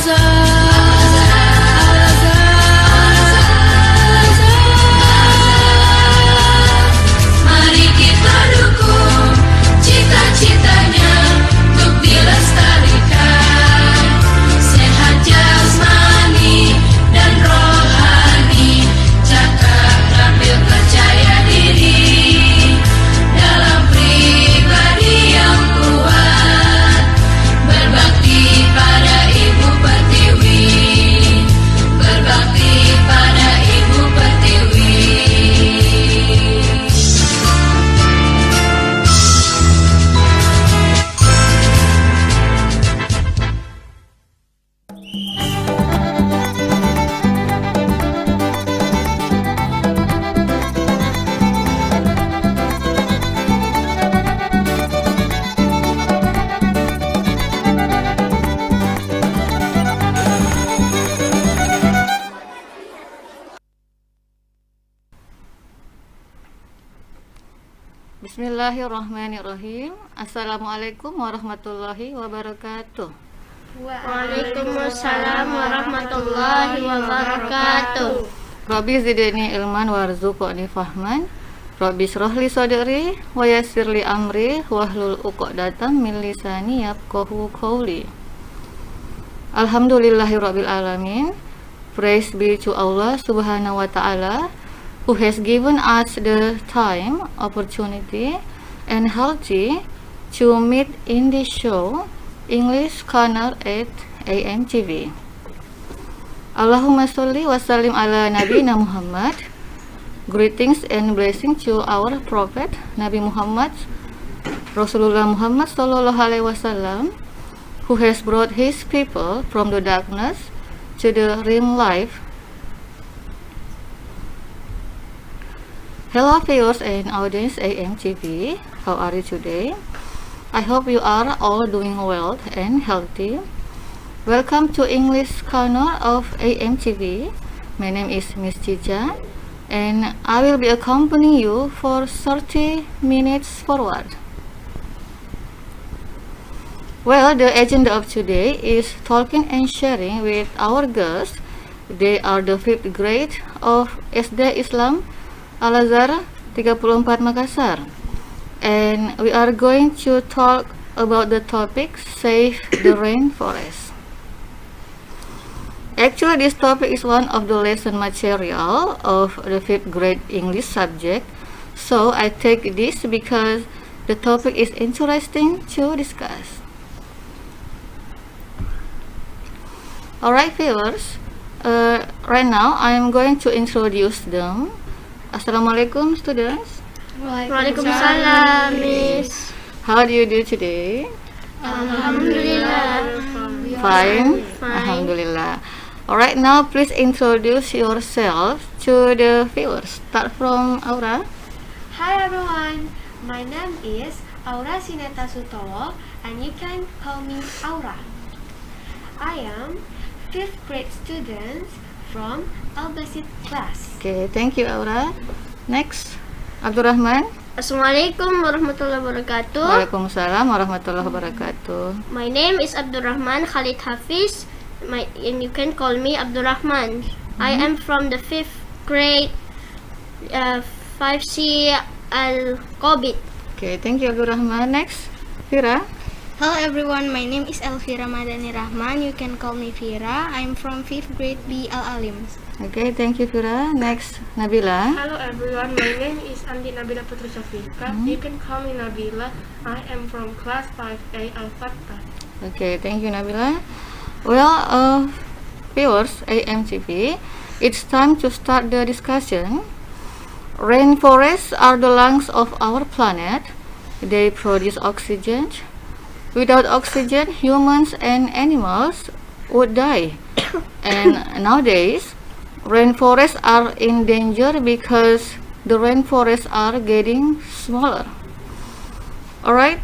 Mari kita dukung cita-citanya untuk dilestarikan. Sehat jasmani dan rohani, cakap, terampil, percaya diri dalam pribadi yang kuat. Berbakti pada Ibu Pertiwi, berbakti pada Ibu Pertiwi. Bismillahirrahmanirrahim. Assalamualaikum warahmatullahi wabarakatuh. Waalaikumsalam warahmatullahi wabarakatuh. Rabbi zidni ilman warzuqni fahman. Rabbi shrah li sadri wa yassir li amri wahlul 'uqdatam min lisani yafqahu qawli. Alhamdulillahirabbil alamin. Praise be to Allah Subhanahu wa ta'ala, who has given us the time, opportunity, and healthy to meet in this show, English Corner at AMTV. Allahumma sholli wa sallim ala Nabina Muhammad. Greetings and blessings to our Prophet Nabi Muhammad, Rasulullah Muhammad sallallahu alaihi wasallam, who has brought his people from the darkness to the realm life. Hello viewers and audience AMTV, how are you today? I hope you are all doing well and healthy. Welcome to English Corner of AMTV. My name is Miss Cica and I will be accompanying you for 30 minutes forward. Well, the agenda of today is talking and sharing with our guests. They are the 5th grade of SDI Islam Al-Azhar 34 Makassar, and we are going to talk about the topic Save the Rainforest. Actually, this topic is one of the lesson material of the 5th grade English subject, so I take this because the topic is interesting to discuss. Alright viewers, right now I am going to introduce them. Assalamualaikum students. Waalaikumsalam, Miss. How do you do today? Alhamdulillah. Fine. Alhamdulillah. Alright, now please introduce yourself to the viewers. Start from Aura. Hi everyone, my name is Aura Sineta Sutowo and you can call me Aura. I am 5th grade student from Al-Basit class. Okay, thank you Aura. Next, Abdurrahman. Assalamualaikum warahmatullahi wabarakatuh. Waalaikumsalam warahmatullahi wabarakatuh. My name is Abdurrahman Khalid Hafiz, and you can call me Abdurrahman. I am from the 5th grade 5C Al-Qobit. Okay, thank you Abdurrahman. Next, Fira. Hello everyone, my name is Elvira Madani Rahman. You can call me Vira. I'm from 5th grade B Al-Alim. Okay, thank you Fira. Next, Nabila. Hello everyone, my name is Andi Nabila Putri Sofika. You can call me Nabila. I am from class 5A Al-Fattah. Okay, thank you Nabila. Well, viewers AMTV, it's time to start the discussion. Rainforests are the lungs of our planet. They produce oxygen. Without oxygen, humans and animals would die. And nowadays, rainforests are in danger because the rainforests are getting smaller. Alright,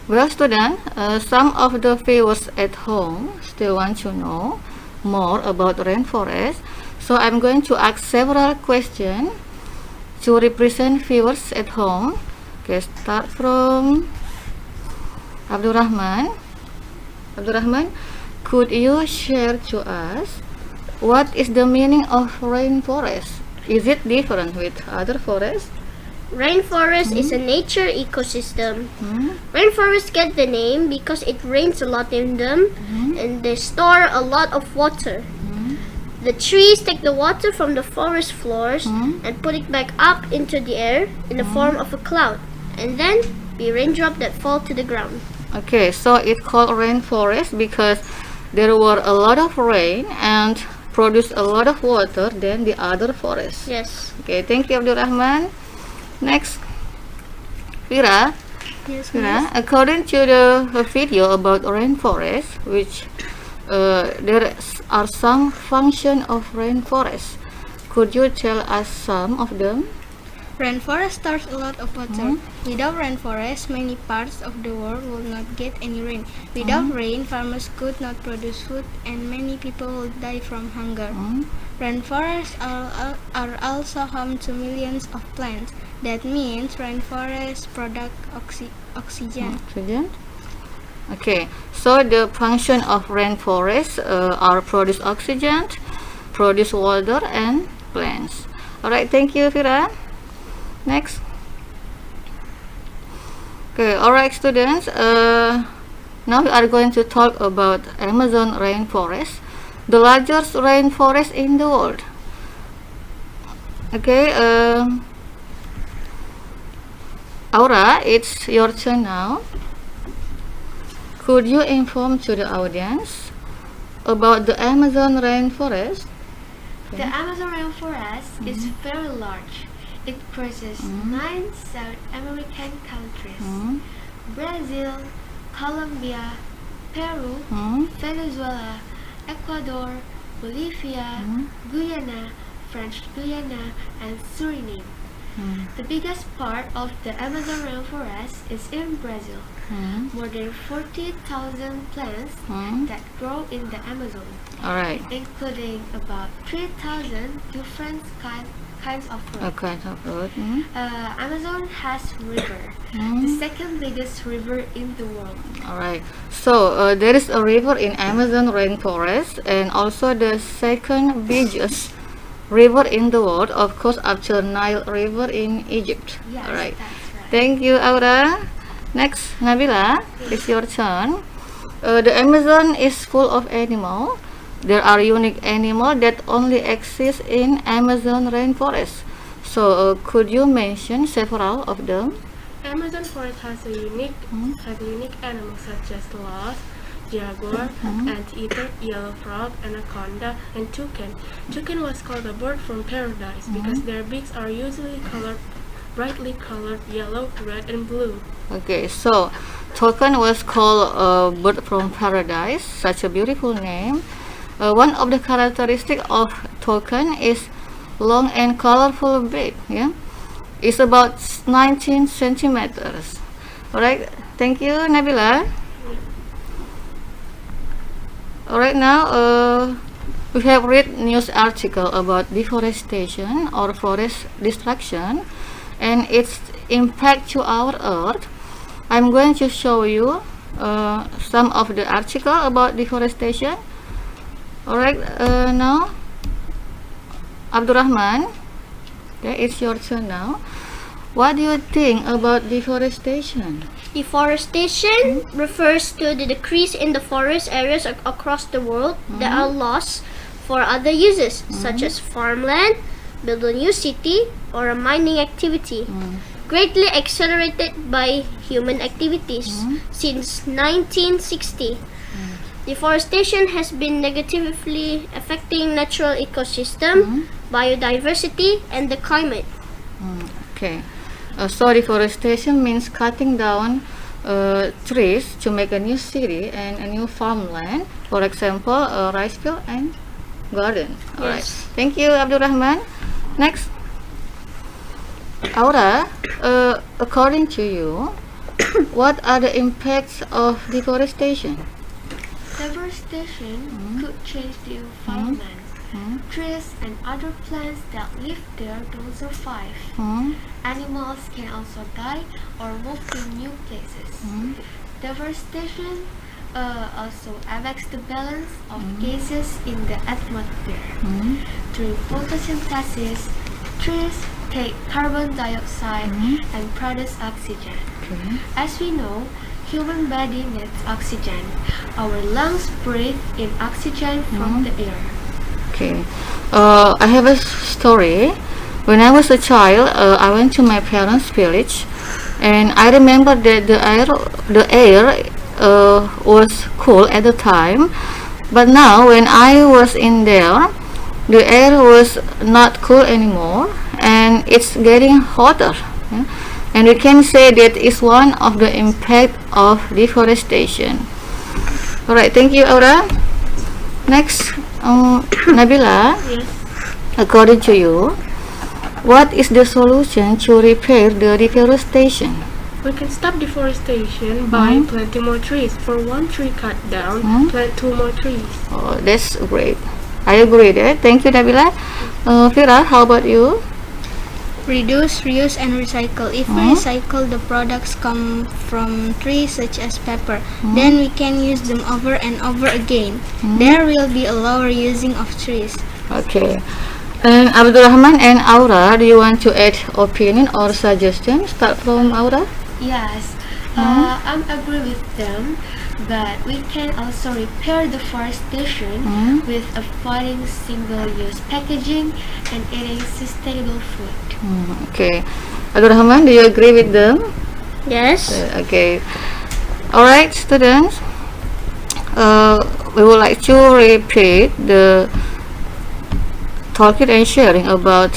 well students, some of the viewers at home still want to know more about rainforest, so I'm going to ask several questions to represent viewers at home. Okay, start from Abdurrahman, could you share to us what is the meaning of rainforest? Is it different with other forests? Rainforest is a nature ecosystem. Rainforests get the name because it rains a lot in them and they store a lot of water. The trees take the water from the forest floors and put it back up into the air in the form of a cloud, and then be raindrops that fall to the ground. Okay, so it's called rainforest because there were a lot of rain and produced a lot of water than the other forests. Yes. Okay, thank you, Abdurrahman. Next, Fira. Yes, Fira, according to the video about rainforest, which there are some function of rainforest. Could you tell us some of them? Rainforest stores a lot of water. Without rainforest, many parts of the world will not get any rain. Without rain, farmers could not produce food and many people will die from hunger. Rainforests are also home to millions of plants. That means rainforests produce oxygen. Oxygen. Okay, so the function of rainforests are produce oxygen, produce water and plants. Alright, thank you, Fira. Next. Okay, alright, students. Now we are going to talk about Amazon rainforest, the largest rainforest in the world. Okay, Aura, it's your turn now. Could you inform to the audience about the Amazon rainforest? The Amazon rainforest is very large. It crosses 9 South American countries: Brazil, Colombia, Peru, Venezuela, Ecuador, Bolivia, Guyana, French Guiana, and Suriname. The biggest part of the Amazon rainforest is in Brazil. More than 40,000 plants that grow in the Amazon, Alright. including about 3,000 different kinds of fruit. Okay, so good. Amazon has river, the second biggest river in the world. Alright, so there is a river in Amazon rainforest and also the second biggest river in the world, of course, after Nile River in Egypt. Yes, Alright, that's right. thank you, Aura. Next, Nabila, it's your turn. The Amazon is full of animals. There are unique animals that only exist in Amazon rainforest. So, could you mention several of them? Amazon forest has a unique animals such as sloth, jaguar, anteater, yellow frog, anaconda, and toucan. Toucan was called a bird from paradise because their beaks are usually brightly colored yellow, red, and blue. Okay, so toucan was called a bird from paradise, such a beautiful name. One of the characteristics of toucan is long and colorful beak. Yeah, it's about 19 centimeters. Alright, thank you, Nabila. Alright, now we have read news article about deforestation or forest destruction and its impact to our earth. I'm going to show you some of the article about deforestation. Alright, now Abdurrahman, okay, it's your turn now. What do you think about deforestation? Deforestation refers to the decrease in the forest areas across the world that are lost for other uses, such as farmland, build a new city, or a mining activity, greatly accelerated by human activities since 1960. Deforestation has been negatively affecting natural ecosystem, biodiversity, and the climate. Okay, so deforestation means cutting down trees to make a new city and a new farmland, for example, a rice field and garden. Alright, Yes. thank you, Abdurrahman. Next, Aura, according to you, what are the impacts of deforestation? Deforestation could change the environment. Trees and other plants that live there don't survive. Animals can also die or move to new places. Deforestation also affects the balance of gases in the atmosphere. During photosynthesis, trees take carbon dioxide and produce oxygen. As we know, human body needs oxygen. Our lungs breathe in oxygen from the air. Okay. I have a story. When I was a child, I went to my parents' village, and I remember that the air was cool at the time. But now, when I was in there, the air was not cool anymore, and it's getting hotter. Yeah? And we can say that is one of the impact of deforestation. All right, thank you, Aura. Next, Nabila. Yes. According to you, what is the solution to repair the deforestation? We can stop deforestation by planting more trees. For one tree cut down, plant 2 more trees. Oh, that's great. I agree there. Thank you, Nabila. Fira, how about you? Reduce, reuse, and recycle. If we recycle the products come from trees such as paper, then we can use them over and over again. There will be a lower using of trees. Okay. And Abdurrahman and Aura, do you want to add opinion or suggestion? Start from Aura. Yes, I agree with them, but we can also repair deforestation with avoiding single-use packaging and eating sustainable food. Okay. Abdurrahman, do you agree with them? Yes. Okay. All right, students. We would like to repeat the talking and sharing about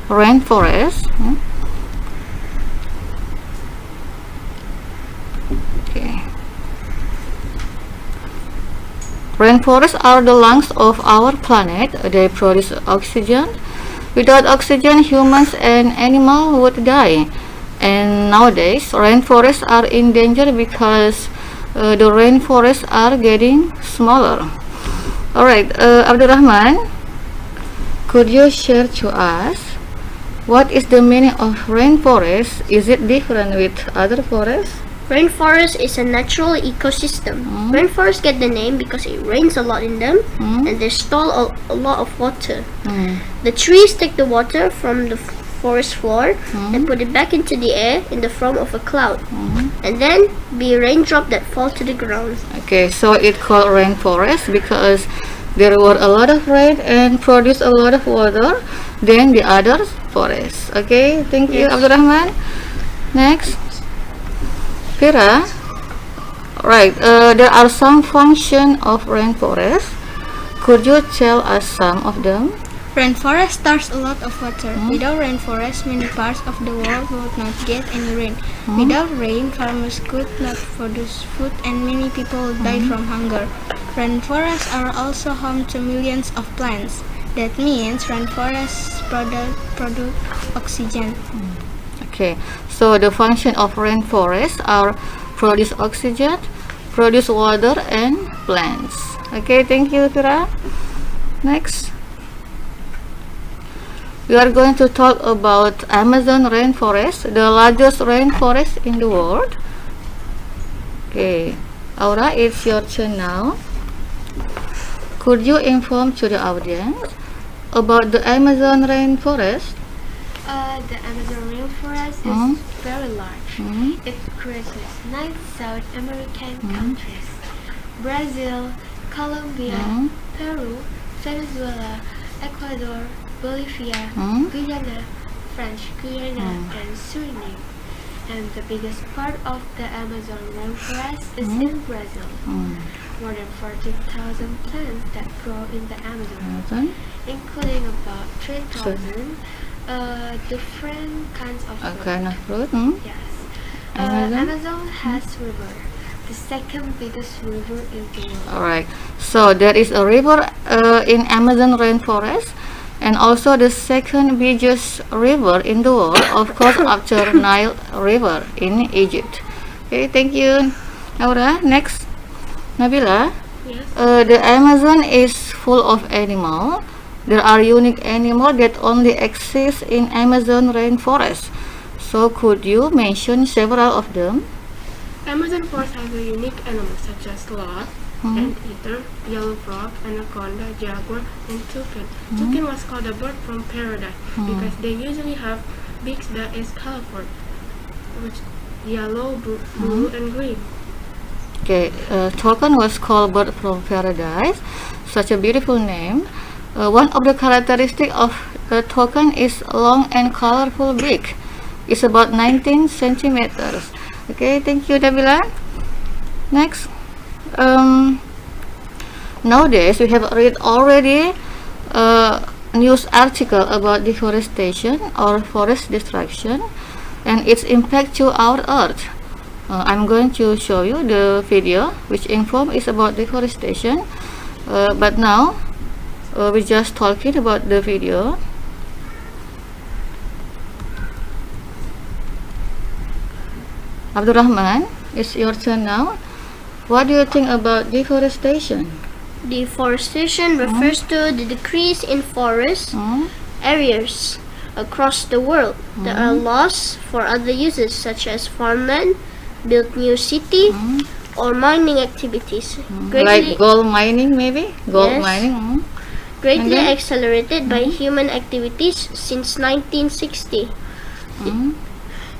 rainforest. Okay. Rainforests are the lungs of our planet. They produce oxygen. Without oxygen, humans and animals would die. And nowadays, rainforests are in danger because the rainforests are getting smaller. All right, Abdurrahman, could you share to us what is the meaning of rainforest? Is it different with other forests? Rainforest is a natural ecosystem. Rainforests get the name because it rains a lot in them and they store a lot of water. The trees take the water from the forest floor and put it back into the air in the form of a cloud, and then be a raindrop that fall to the ground. Okay, so it called rainforest because there were a lot of rain and produce a lot of water than the other forests. Okay, thank you, Abdurrahman. Next, Fira. Right, there are some function of rainforest. Could you tell us some of them? Rainforest stores a lot of water. Without rainforest, many parts of the world would not get any rain. Without rain, farmers could not produce food and many people would die from hunger. Rainforests are also home to millions of plants. That means rainforests produce oxygen. Okay, so the function of rainforests are produce oxygen, produce water, and plants. Okay, thank you, Fira. Next, we are going to talk about Amazon rainforest, the largest rainforest in the world. Okay, Aura, it's your turn now. Could you inform to the audience about the Amazon rainforest? The Amazon rainforest is very large. It crosses 9 South American countries: Brazil, Colombia, Peru, Venezuela, Ecuador, Bolivia, Guyana, French Guyana, and Suriname. And the biggest part of the Amazon rainforest is in Brazil. More than 40,000 plants that grow in the Amazon, including about 3,000 different kinds of fruit. Kind of fruit. Yes. Amazon? Amazon has river, the second biggest river in the world. Alright, so there is a river in Amazon rainforest, and also the second biggest river in the world, of course, after Nile River in Egypt. Okay, thank you, Aura. Next, Nabila. Yes. The Amazon is full of animals. There are unique animals that only exist in Amazon rainforest. So could you mention several of them? Amazon forest has a unique animals such as sloth, anteater, yellow frog, anaconda, jaguar, and toucan. Toucan was called a bird from paradise because they usually have beaks that is colorful, which yellow, blue, and green. Okay, toucan was called bird from paradise. Such a beautiful name. One of the characteristics of a toucan is long and colorful beak. It's about 19 centimeters. Okay, thank you, Nabila. Next, nowadays we have read already a news article about deforestation or forest destruction and its impact to our earth. I'm going to show you the video which is about deforestation, but now we're just talking about the video. Abdurrahman, it's your turn now. What do you think about deforestation? Deforestation refers to the decrease in forest areas across the world that are lost for other uses such as farmland, build new city, or mining activities. Like gold mining, maybe? Gold Yes. mining. Greatly And then? accelerated by human activities since 1960.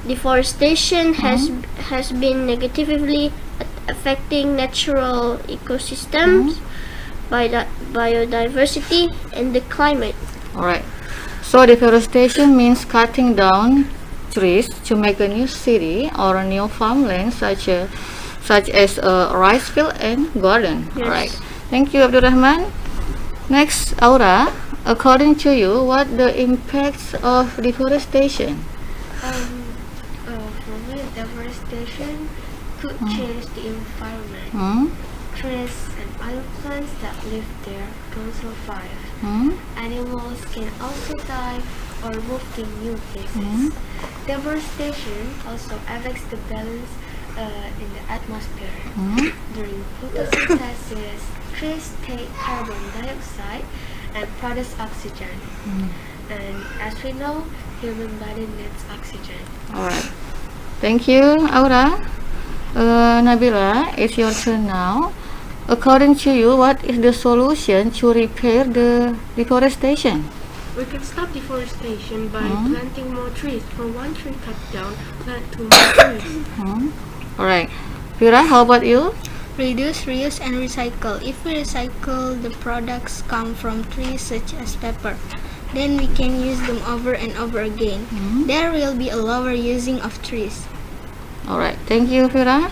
Deforestation has been negatively affecting natural ecosystems, biodiversity, and the climate. Alright. So deforestation means cutting down trees to make a new city or a new farmland such as a rice field and garden. Yes. Alright. Thank you, Abdurrahman. Next, Aura, according to you, what the impacts of deforestation? For me, deforestation could change the environment. Trees and other plants that live there don't survive. Animals can also die or move to new places. Deforestation also affects the balance in the atmosphere. During photosynthesis, trees take carbon dioxide and produce oxygen. And as we know, human body needs oxygen. Alright. Thank you, Aura. Nabila, it's your turn now. According to you, what is the solution to repair the deforestation? We can stop deforestation by planting more trees. For one tree cut down, plant 2 more trees. Alright. Fira, how about you? Reduce, reuse, and recycle. If we recycle the products come from trees such as paper, then we can use them over and over again. There will be a lower using of trees. Alright, thank you, Fira.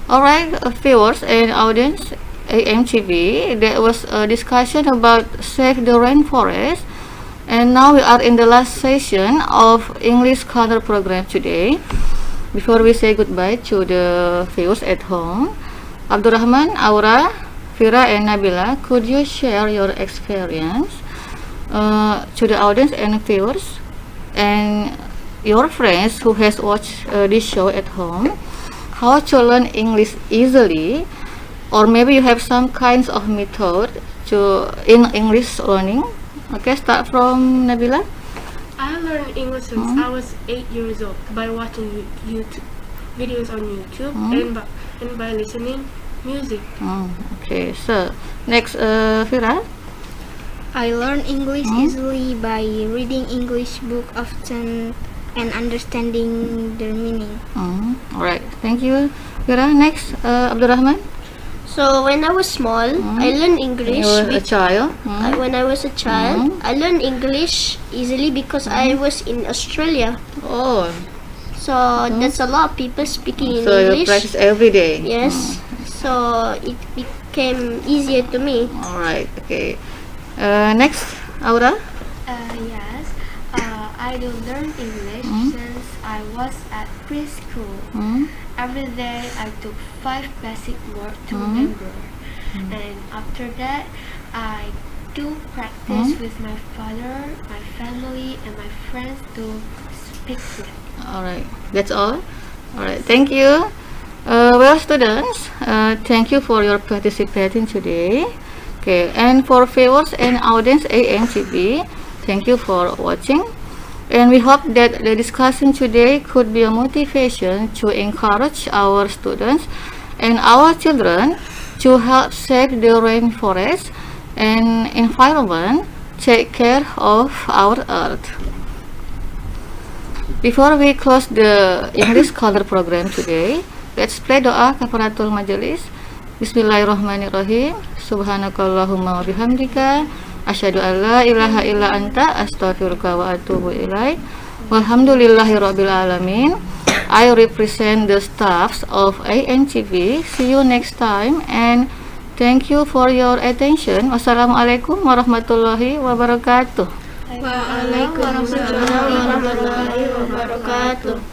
Alright, viewers and audience, AMTV, there was a discussion about save the rainforest, and now we are in the last session of English Color program today. Before we say goodbye to the viewers at home, Abdurrahman, Aura, Fira, and Nabila, could you share your experience to the audience and viewers and your friends who has watched this show at home, how to learn English easily, or maybe you have some kinds of method in English learning? Okay, start from Nabila. I learned English since I was 8 years old by watching YouTube videos on YouTube and by listening music. Okay, so next, Fira. I learn English easily by reading English book often and understanding their meaning. Alright, thank you, Fira. Next, Abdurrahman. So when I was small, I learned English. You were a child. When I was a child, I learned English easily because I was in Australia. Oh, So that's a lot of people speaking in so you English. practice every day. Yes. So it became easier to me. Alright, okay. Next, Aura. Yes, I do learn English since I was at preschool. Every day I took 5 basic words to remember. And after that, I do practice with my father, my family, and my friends to speak with. Alright, that's all. Alright, thank you. Well, students, thank you for your participating today. Okay, and for viewers and audience AMTV, thank you for watching. And we hope that the discussion today could be a motivation to encourage our students and our children to help save the rainforest and environment, take care of our earth. Before we close the English Scholar program today, let's play doa kafaratul majelis. Bismillahirrahmanirrahim. Subhanakallahumma wa bihamdika asyhadu an la ilaha illa anta astaghfiruka wa atubu ilaik. Walhamdulillahi rabbil alamin. I represent the staffs of ANTV. See you next time and thank you for your attention. Wassalamualaikum warahmatullahi wabarakatuh. Waalaikumsalam warahmatullahi wabarakatuh.